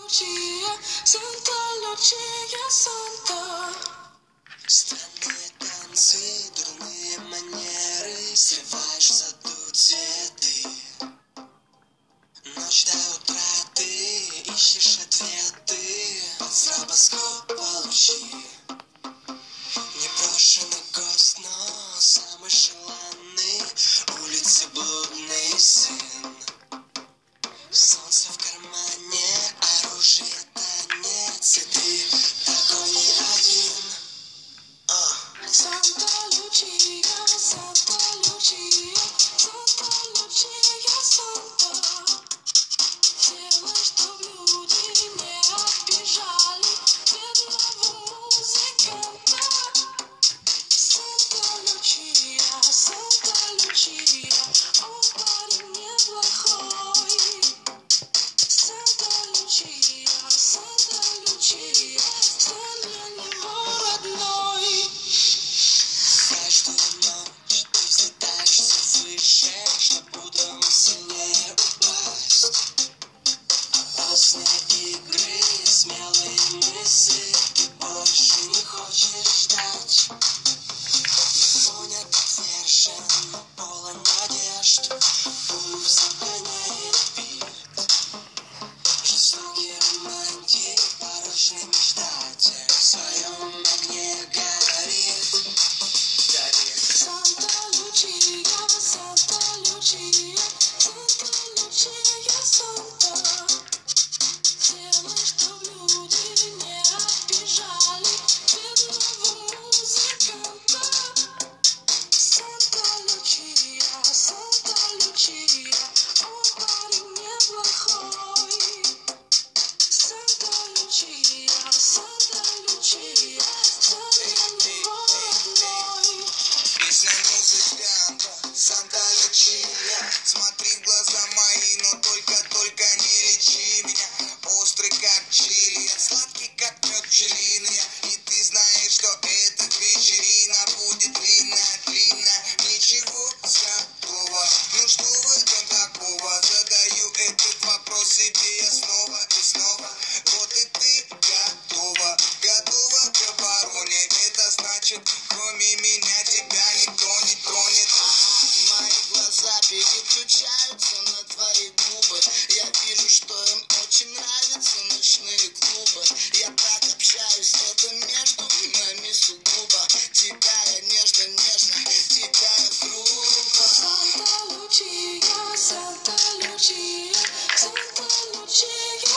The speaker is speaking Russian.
Santa Lucia, Santa. Странные танцы, дурные манеры, срываешь в саду цветы. Ночь до утра ты ищешь ответы, под стробоскоп получи. Непрошенный гость, но самый желанный, улицы блудный сын. Солнце в кармане, оружия танец, и ты такой не один. Санта Лучия, Санта Лучия, Санта Лучия, Санта. Делай, чтоб люди не обижали бедного музыканта. Санта Лучия, он парень неплохой. Санта Лучия, стань для него родной. Каждую ночь ты взлетаешься выше, чтоб утром сильнее упасть. Опасные игры, смелые мысли, ты больше не хочешь ждать. Огонь отвержен, но полон надежд, пульс обгоняет бит. Жестокий романтик, порочный мечтатель, в своем огне горит. Санта Лучия, Санта Лучия, Санта Лучия, Санта. Делай, чтоб люди не обижали бедного музыканта. Санта Лучия, он парень неплохой. Санта Лучия, стань для него родной. Песня музыканта, Санта Лучия. Смотри в глаза мои, но только не лечи меня. Острый как чили, сладкий как мед пчелиный. И ты знаешь, что эта вечерина будет длинная. Ничего святого, ну что в этом такого? Задаю этот вопрос себе я снова и снова. Вот и ты готова к обороне. Это значит, кроме меня тебя никто не тронет. Мои глаза переключаются на твои губы. Я вижу, что им очень нравятся ночные клубы. Я так общаюсь, это между нами сугубо. Тебя я нежно, тебя я грубо. Санта Лучия, Санта Лучия, Санта Лучия,